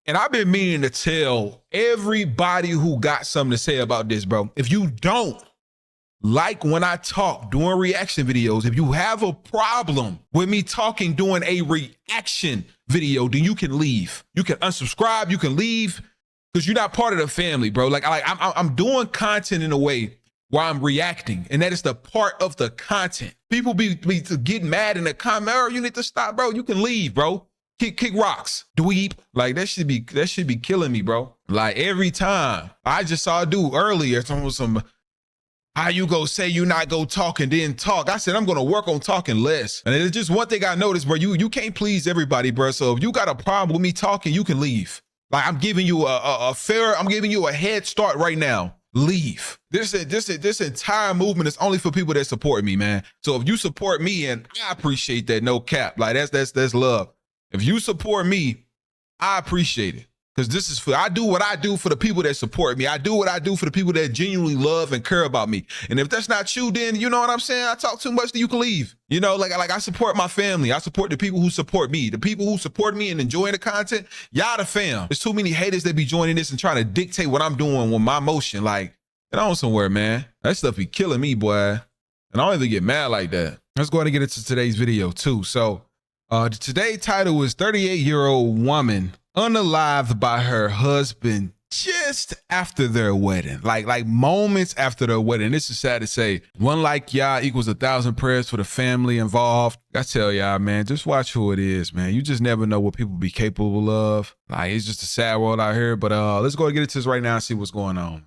And I've been meaning to tell everybody who got something to say about this, bro. If you don't like when I talk doing reaction videos, if you have a problem with me talking doing a reaction video, then you can leave. You can unsubscribe, you can leave, because you're not part of the family, bro. Like I'm doing content in a way where I'm reacting, and that is the part of the content. People be getting mad in the comment, oh, you need to stop, bro. You can leave, bro. Kick rocks, dweeb. Like that should be killing me, bro. Like every time. I just saw a dude earlier talking some, how you go say you not go talk and then talk. I said, I'm gonna work on talking less. And it's just one thing I noticed, bro, you can't please everybody, bro. So if you got a problem with me talking, you can leave. Like I'm giving you I'm giving you a head start right now. Leave. This entire movement is only for people that support me, man. So if you support me, and I appreciate that, no cap. Like that's love. If you support me, I appreciate it. Because this is I do what I do for the people that support me. I do what I do for the people that genuinely love and care about me. And if that's not you, then you know what I'm saying? I talk too much, then you can leave. You know, like I support my family. I support the people who support me. The people who support me and enjoying the content, y'all the fam. There's too many haters that be joining this and trying to dictate what I'm doing with my motion. Like, get on somewhere, man. That stuff be killing me, boy. And I don't even get mad like that. Let's go ahead and get into today's video too. So today's title is 38-year-old woman unalived by her husband just after their wedding. Like moments after their wedding. This is sad to say. One like y'all equals 1,000 prayers for the family involved. I tell y'all, man, just watch who it is, man. You just never know what people be capable of. Like, it's just a sad world out here. But let's go and get into this right now and see what's going on.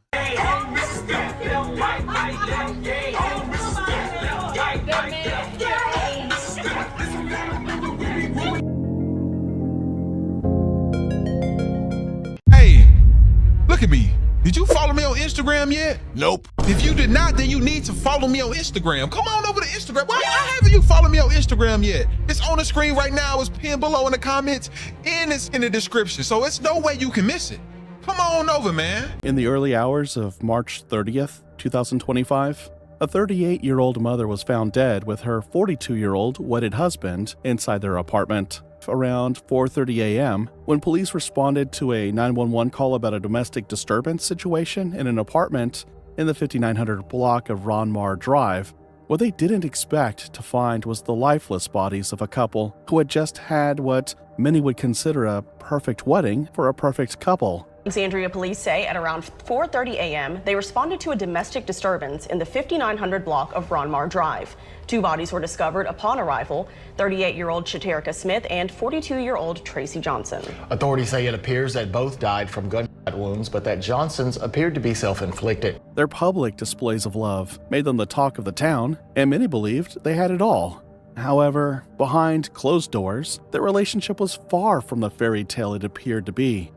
Look at me. Did you follow me on Instagram yet? Nope. If you did not, then you need to follow me on Instagram. Come on over to Instagram. Why haven't you followed me on Instagram yet? It's on the screen right now. It's pinned below in the comments, and it's in the description. So it's no way you can miss it. Come on over, man. In the early hours of March 30th, 2025, a 38-year-old mother was found dead with her 42-year-old wedded husband inside their apartment. Around 4:30 a.m., when police responded to a 911 call about a domestic disturbance situation in an apartment in the 5900 block of Ron Mar Drive, what they didn't expect to find was the lifeless bodies of a couple who had just had what many would consider a perfect wedding for a perfect couple. Alexandria police say at around 4:30 a.m., they responded to a domestic disturbance in the 5900 block of Ron Mar Drive. Two bodies were discovered upon arrival, 38-year-old Chhaterica Smith and 42-year-old Tracy Johnson. Authorities say it appears that both died from gunshot wounds, but that Johnson's appeared to be self-inflicted. Their public displays of love made them the talk of the town, and many believed they had it all. However, behind closed doors, their relationship was far from the fairy tale it appeared to be.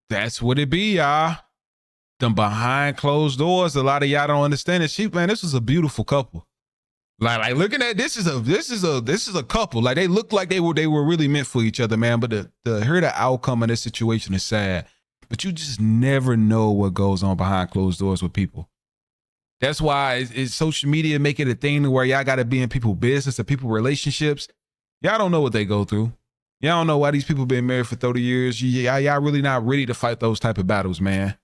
That's what it be, y'all. Them behind closed doors. A lot of y'all don't understand it. Man, this was a beautiful couple. Like looking at this is a couple. Like they looked like they were really meant for each other, man. But the hear the outcome of this situation is sad. But you just never know what goes on behind closed doors with people. That's why it's social media make it a thing where y'all got to be in people's business and people relationships. Y'all don't know what they go through. Y'all don't know why these people been married for 30 years. Y'all really not ready to fight those type of battles, man.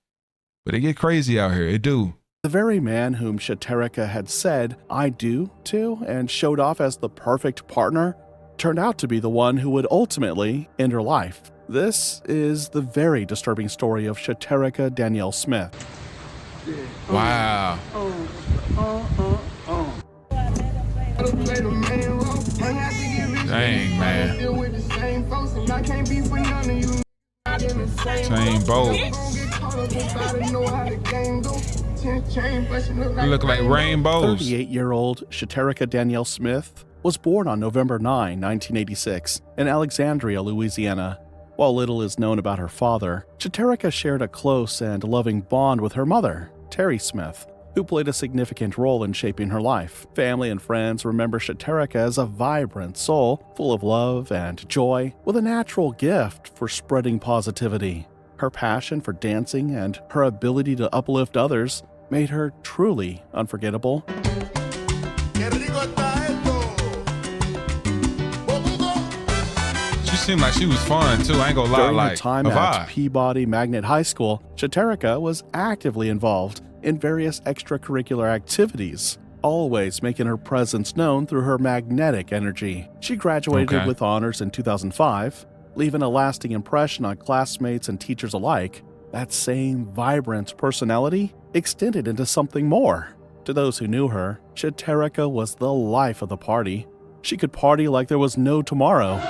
But it get crazy out here. It do. The very man whom Chhaterica had said "I do" to and showed off as the perfect partner turned out to be the one who would ultimately end her life. This is the very disturbing story of Chhaterica Danielle Smith. Wow. Dang, man. Same boat. They look like rainbows. 38-year-old Chhaterica Danielle Smith was born on November 9, 1986, in Alexandria, Louisiana. While little is known about her father, Chhaterica shared a close and loving bond with her mother, Terry Smith, who played a significant role in shaping her life. Family and friends remember Chhaterica as a vibrant soul, full of love and joy, with a natural gift for spreading positivity. Her passion for dancing and her ability to uplift others made her truly unforgettable. She's seemed like she was fun too. I ain't gonna lie. During Like her time a at vibe. Peabody Magnet High School, Chhaterica was actively involved in various extracurricular activities, always making her presence known through her magnetic energy. She graduated with honors in 2005, leaving a lasting impression on classmates and teachers alike. That same vibrant personality extended into something more. To those who knew her, Chhaterica was the life of the party. She could party like there was no tomorrow.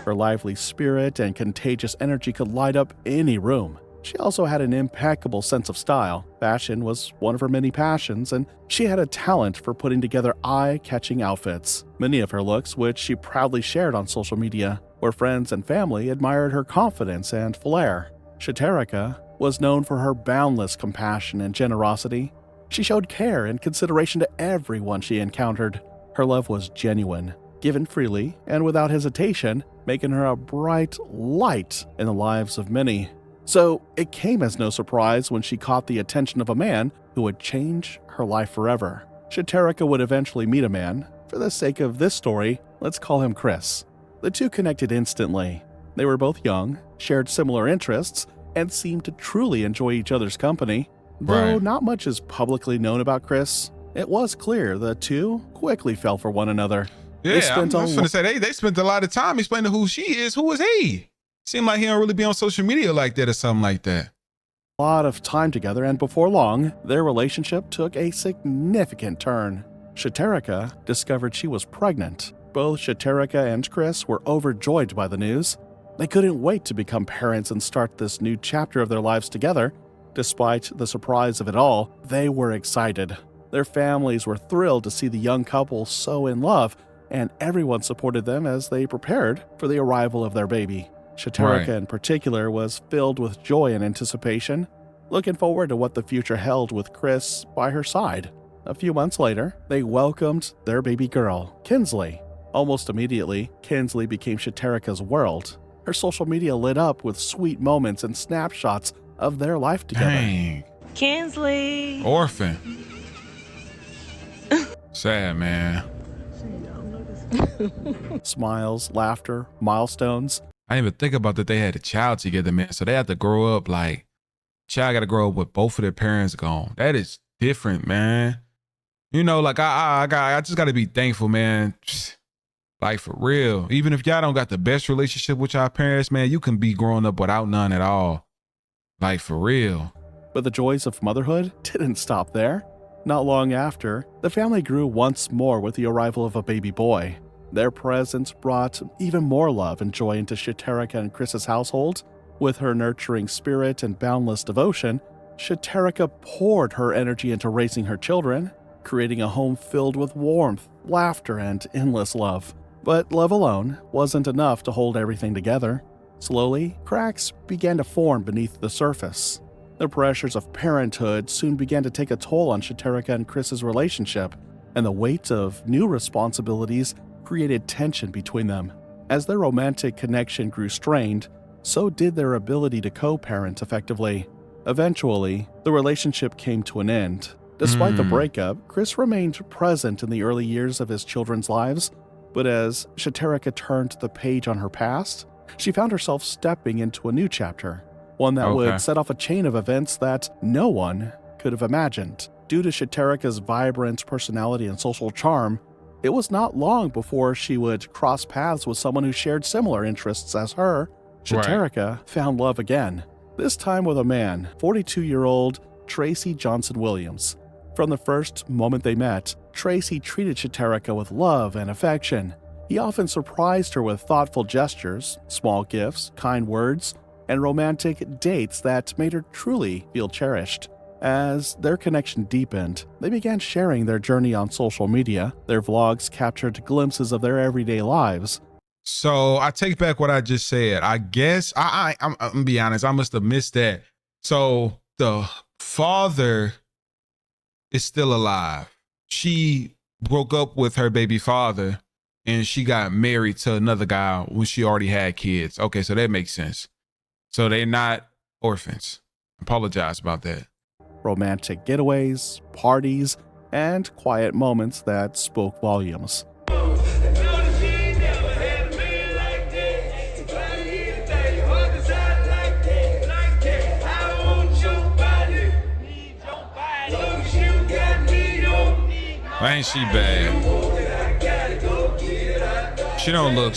Her lively spirit and contagious energy could light up any room. She also had an impeccable sense of style. Fashion was one of her many passions, and she had a talent for putting together eye-catching outfits. Many of her looks, which she proudly shared on social media, where friends and family admired her confidence and flair. Chhaterica was known for her boundless compassion and generosity. She showed care and consideration to everyone she encountered. Her love was genuine, given freely and without hesitation, making her a bright light in the lives of many. So it came as no surprise when she caught the attention of a man who would change her life forever. Chhaterica would eventually meet a man. For the sake of this story, let's call him Chris. The two connected instantly. They were both young, shared similar interests, and seemed to truly enjoy each other's company. Though not much is publicly known about Chris, it was clear the two quickly fell for one another. Yeah, I was gonna say they spent a lot of time explaining who she is. Who is he? Seemed like he don't really be on social media like that or something like that. A lot of time together, and before long, their relationship took a significant turn. Chhaterica discovered she was pregnant. Both Chhaterica and Chris were overjoyed by the news. They couldn't wait to become parents and start this new chapter of their lives together. Despite the surprise of it all, they were excited. Their families were thrilled to see the young couple so in love, and everyone supported them as they prepared for the arrival of their baby. Chhaterica in particular was filled with joy and anticipation, looking forward to what the future held with Chris by her side. A few months later, they welcomed their baby girl, Kinsley. Almost immediately, Kinsley became Chhaterica's world. Her social media lit up with sweet moments and snapshots of their life together. Dang. Kinsley. Orphan. Sad, man. Smiles, laughter, milestones. I didn't even think about that they had a child together, man. So they had to grow up like, child got to grow up with both of their parents gone. That is different, man. You know, like I just got to be thankful, man. Like for real. Even if y'all don't got the best relationship with y'all parents, man, you can be growing up without none at all. Like for real. But the joys of motherhood didn't stop there. Not long after, the family grew once more with the arrival of a baby boy. Their presence brought even more love and joy into Chhaterica and Chris's household. With her nurturing spirit and boundless devotion, Chhaterica poured her energy into raising her children, creating a home filled with warmth, laughter, and endless love. But love alone wasn't enough to hold everything together. Slowly, cracks began to form beneath the surface. The pressures of parenthood soon began to take a toll on Chhaterica and Chris's relationship, and the weight of new responsibilities created tension between them. As their romantic connection grew strained, so did their ability to co-parent effectively. Eventually, the relationship came to an end. Despite the breakup, Chris remained present in the early years of his children's lives, but as Chhaterica turned the page on her past, she found herself stepping into a new chapter, one that would set off a chain of events that no one could have imagined. Due to Chhaterica's vibrant personality and social charm, it was not long before she would cross paths with someone who shared similar interests as her. Chhaterica found love again, this time with a man, 42-year-old Tracy Johnson Williams. From the first moment they met, Tracy treated Chhaterica with love and affection. He often surprised her with thoughtful gestures, small gifts, kind words, and romantic dates that made her truly feel cherished. As their connection deepened, they began sharing their journey on social media. Their vlogs captured glimpses of their everyday lives. So I take back what I just said. I guess I'm gonna be honest, I must have missed that. So the father is still alive. She broke up with her baby father and she got married to another guy when she already had kids. Okay, so that makes sense. So they're not orphans. Apologize about that. Romantic getaways, parties, and quiet moments that spoke volumes. Ain't she bad? She don't look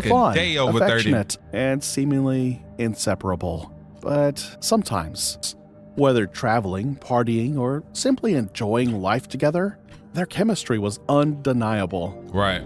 a day over 30. Affectionate, and seemingly inseparable. But sometimes, whether traveling, partying, or simply enjoying life together, their chemistry was undeniable. Right.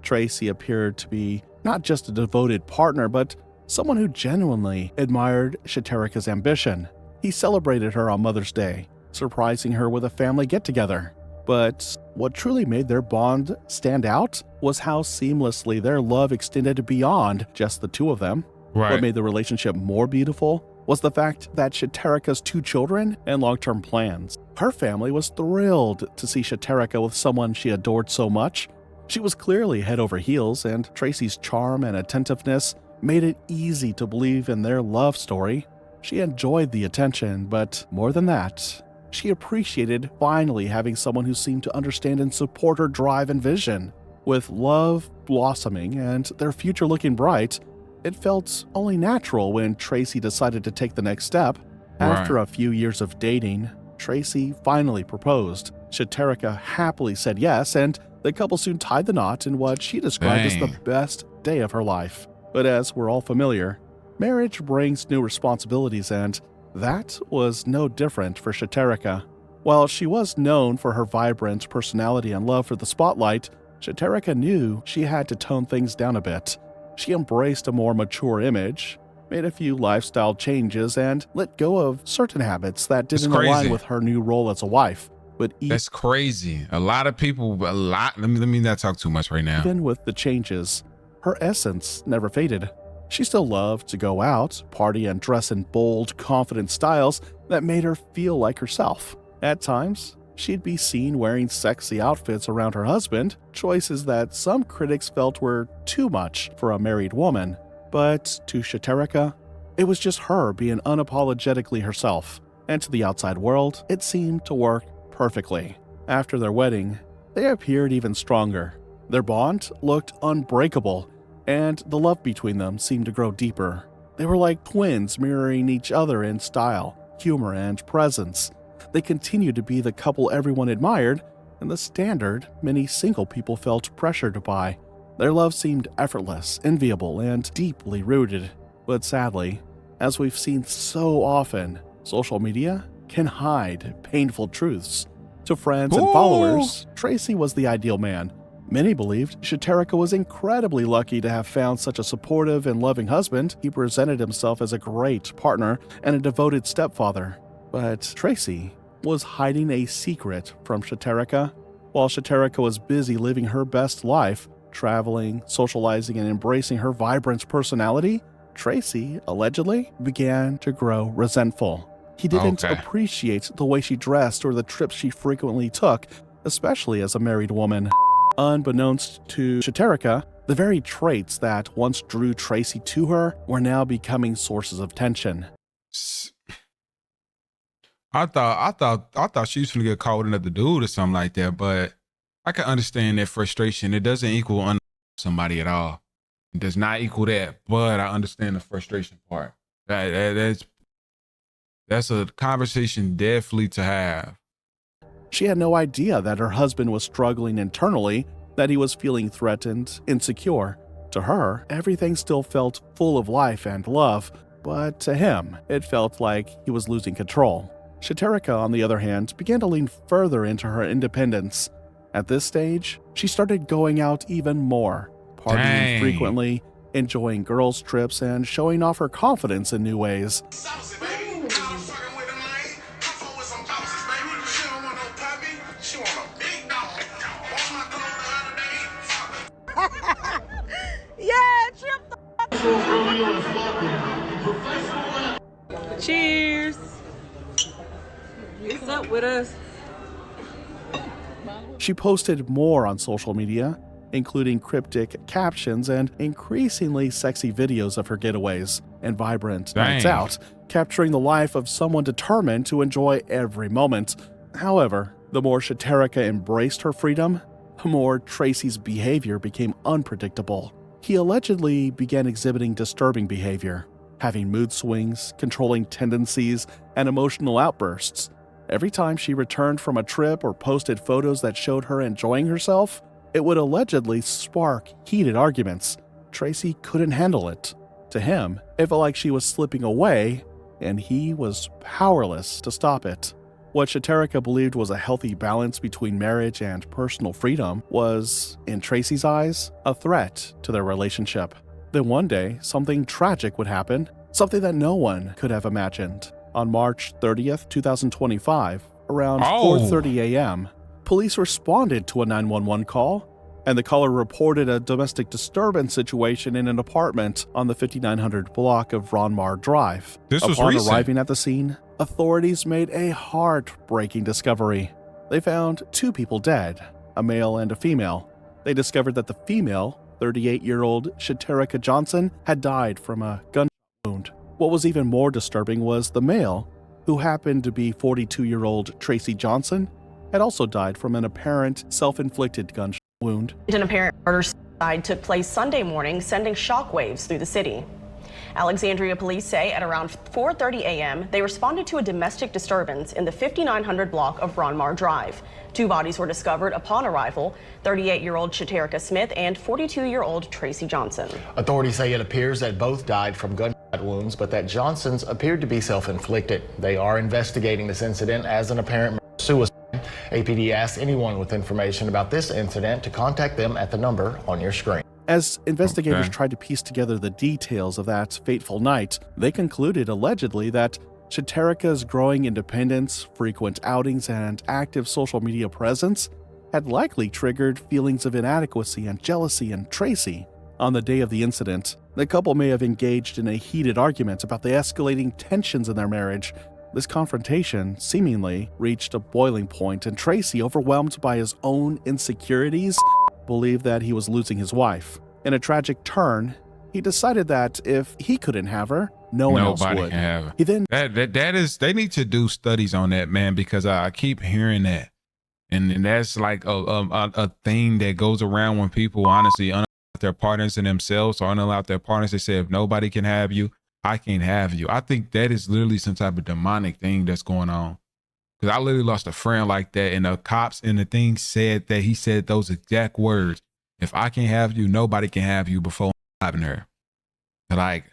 Tracy appeared to be not just a devoted partner, but someone who genuinely admired Chhaterica's ambition. He celebrated her on Mother's Day, surprising her with a family get-together. But what truly made their bond stand out was how seamlessly their love extended beyond just the two of them. Right. What made the relationship more beautiful was the fact that Chhaterica's 2 children and long-term plans. Her family was thrilled to see Chhaterica with someone she adored so much. She was clearly head over heels, and Tracy's charm and attentiveness made it easy to believe in their love story. She enjoyed the attention, but more than that, she appreciated finally having someone who seemed to understand and support her drive and vision. With love blossoming and their future looking bright, it felt only natural when Tracy decided to take the next step. After a few years of dating, Tracy finally proposed. Chhaterica happily said yes, and the couple soon tied the knot in what she described as the best day of her life. But as we're all familiar, marriage brings new responsibilities, and that was no different for Chhaterica. While she was known for her vibrant personality and love for the spotlight, Chhaterica knew she had to tone things down a bit. She embraced a more mature image, made a few lifestyle changes, and let go of certain habits that didn't align with her new role as a wife. But that's crazy. A lot of people, let me not talk too much right now. Even with the changes, her essence never faded. She still loved to go out, party, and dress in bold, confident styles that made her feel like herself. At times, she'd be seen wearing sexy outfits around her husband, choices that some critics felt were too much for a married woman. But to Chhaterica, it was just her being unapologetically herself. And to the outside world, it seemed to work perfectly. After their wedding, they appeared even stronger. Their bond looked unbreakable, and the love between them seemed to grow deeper. They were like twins, mirroring each other in style, humor, and presence. They continued to be the couple everyone admired, and the standard many single people felt pressured by. Their love seemed effortless, enviable, and deeply rooted. But sadly, as we've seen so often, social media can hide painful truths. To friends and followers, Tracy was the ideal man. Many believed Chhaterica was incredibly lucky to have found such a supportive and loving husband. He presented himself as a great partner and a devoted stepfather. But Tracy was hiding a secret from Chhaterica. While Chhaterica was busy living her best life, traveling, socializing, and embracing her vibrant personality, Tracy, allegedly, began to grow resentful. He didn't appreciate the way she dressed or the trips she frequently took, especially as a married woman. Unbeknownst to Chhaterica, the very traits that once drew Tracy to her were now becoming sources of tension. I thought she was gonna get caught with another dude or something like that, but I can understand that frustration. It doesn't equal somebody at all. It does not equal that, but I understand the frustration part. That's a conversation definitely to have. She had no idea that her husband was struggling internally, that he was feeling threatened, insecure. To her, everything still felt full of life and love, but to him, it felt like he was losing control. Chhaterica, on the other hand, began to lean further into her independence. At this stage, she started going out even more, partying frequently, enjoying girls' trips, and showing off her confidence in new ways. up with us. She posted more on social media, including cryptic captions and increasingly sexy videos of her getaways and vibrant nights out, capturing the life of someone determined to enjoy every moment. However, the more Chhaterica embraced her freedom, the more Tracy's behavior became unpredictable. He allegedly began exhibiting disturbing behavior, having mood swings, controlling tendencies, and emotional outbursts. Every time she returned from a trip or posted photos that showed her enjoying herself, it would allegedly spark heated arguments. Tracy couldn't handle it. To him, it felt like she was slipping away, and he was powerless to stop it. What Chhaterica believed was a healthy balance between marriage and personal freedom was, in Tracy's eyes, a threat to their relationship. Then one day, something tragic would happen, something that no one could have imagined. On March 30th, 2025, around 4:30 a.m., police responded to a 911 call, and the caller reported a domestic disturbance situation in an apartment on the 5900 block of Ronmar Drive. Upon arriving at the scene, authorities made a heartbreaking discovery. They found two people dead, a male and a female. They discovered that the female, 38-year-old Chhaterica Johnson, had died from a gunshot wound. What was even more disturbing was the male, who happened to be 42-year-old Tracy Johnson, had also died from an apparent self-inflicted gunshot wound. An apparent murder suicide took place Sunday morning, sending shockwaves through the city. Alexandria police say at around 4:30 a.m., they responded to a domestic disturbance in the 5900 block of Ronmar Drive. Two bodies were discovered upon arrival, 38-year-old Chhaterica Smith and 42-year-old Tracy Johnson. Authorities say it appears that both died from gunshot wounds, but that Johnson's appeared to be self-inflicted. They are investigating this incident as an apparent suicide. APD asks anyone with information about this incident to contact them at the number on your screen. As investigators tried to piece together the details of that fateful night, they concluded allegedly that Chhaterica's growing independence, frequent outings, and active social media presence had likely triggered feelings of inadequacy and jealousy in Tracy. On the day of the incident, the couple may have engaged in a heated argument about the escalating tensions in their marriage. This confrontation seemingly reached a boiling point, and Tracy, overwhelmed by his own insecurities, believed that he was losing his wife. In a tragic turn, he decided that if he couldn't have her, nobody else would. Can have her. He then they need to do studies on that, man, because I keep hearing that, and that's like a thing that goes around when people honestly unallow their partners and themselves, or unallow their partners. They say if nobody can have you, I can't have you. I think that is literally some type of demonic thing that's going on. Because I literally lost a friend like that, and the cops and the thing said that he said those exact words. If I can't have you, nobody can have you, before having her. Like,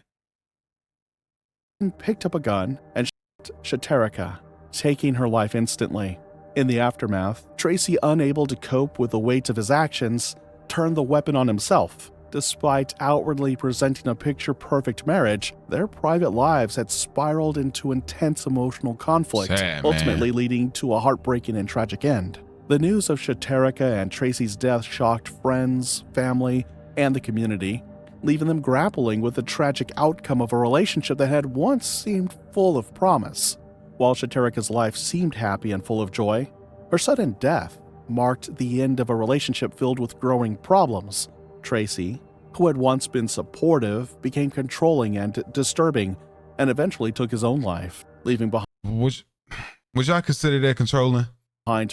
picked up a gun and shot Chhaterica, taking her life instantly. In the aftermath, Tracy, unable to cope with the weight of his actions, turned the weapon on himself. Despite outwardly presenting a picture-perfect marriage, their private lives had spiraled into intense emotional conflict, ultimately leading to a heartbreaking and tragic end. The news of Chhaterica and Tracy's death shocked friends, family, and the community, leaving them grappling with the tragic outcome of a relationship that had once seemed full of promise. While Chhaterica's life seemed happy and full of joy, her sudden death marked the end of a relationship filled with growing problems. Tracy, who had once been supportive, became controlling and disturbing, and eventually took his own life, leaving behind would y'all consider that controlling?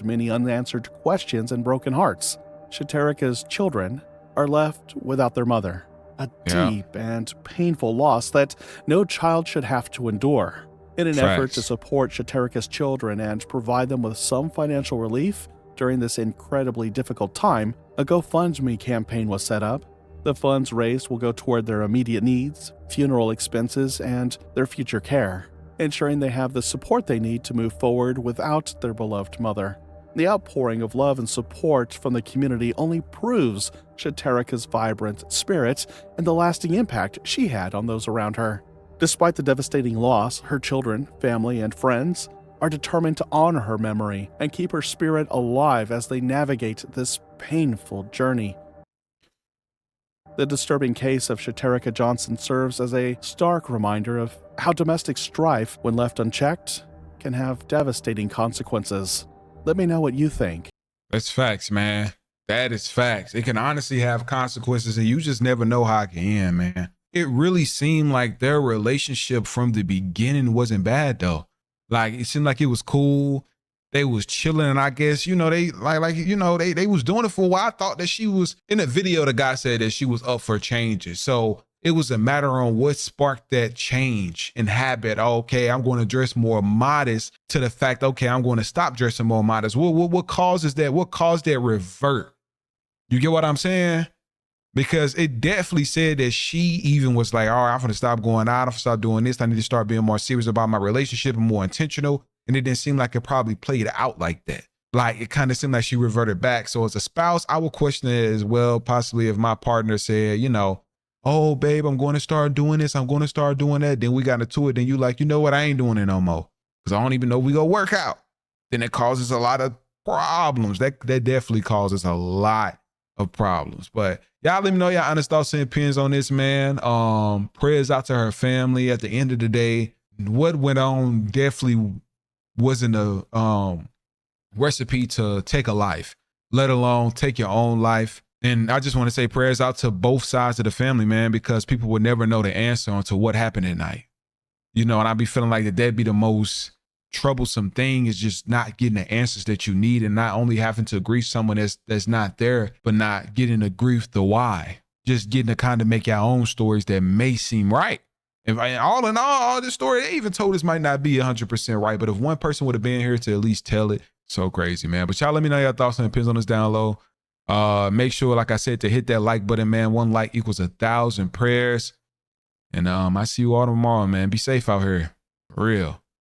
Many unanswered questions and broken hearts. Chhaterica's children are left without their mother, a deep and painful loss that no child should have to endure. In an effort to support Chhaterica's children and provide them with some financial relief during this incredibly difficult time, a GoFundMe campaign was set up. The funds raised will go toward their immediate needs, funeral expenses, and their future care, ensuring they have the support they need to move forward without their beloved mother. The outpouring of love and support from the community only proves Chhaterica's vibrant spirit and the lasting impact she had on those around her. Despite the devastating loss, her children, family, and friends are determined to honor her memory and keep her spirit alive as they navigate this painful journey. The disturbing case of Chhaterica Johnson serves as a stark reminder of how domestic strife, when left unchecked, can have devastating consequences. Let me know what you think. That's facts, man. That is facts. It can honestly have consequences, and you just never know how it can end, man. It really seemed like their relationship from the beginning wasn't bad, though. Like, it seemed like it was cool. They was chilling, and I guess, you know, they they was doing it for a while. I thought that she was, in a video, the guy said that she was up for changes. So it was a matter on what sparked that change in habit. Okay, I'm going to dress more modest, to the fact, okay, I'm going to stop dressing more modest. What causes that? What caused that revert? You get what I'm saying? Because it definitely said that she even was like, all right, I'm going to stop going out. I'm going to stop doing this. I need to start being more serious about my relationship and more intentional. And it didn't seem like it probably played out like that. Like, it kind of seemed like she reverted back. So as a spouse, I would question it as well. Possibly if my partner said, you know, oh, babe, I'm going to start doing this. I'm going to start doing that. Then we got into it. Then you like, you know what? I ain't doing it no more. Because I don't even know we go work out. Then it causes a lot of problems. That definitely causes a lot of problems. But y'all let me know your honest thoughts and opinions on this, man. Prayers out to her family. At the end of the day, what went on definitely wasn't a recipe to take a life, let alone take your own life. And I just want to say prayers out to both sides of the family, man, because people would never know the answer onto what happened at night. You know, and I be feeling like that'd be the most troublesome thing, is just not getting the answers that you need, and not only having to grieve someone that's not there, but not getting to grieve the why. Just getting to kind of make your own stories that may seem right. And all in all this story they even told us might not be 100% right, but if one person would have been here to at least tell it, so crazy, man. But y'all let me know your thoughts and opinions on this down low. Make sure, like I said, to hit that like button, man. 1 like equals 1,000 prayers. And I see you all tomorrow, man. Be safe out here. For real.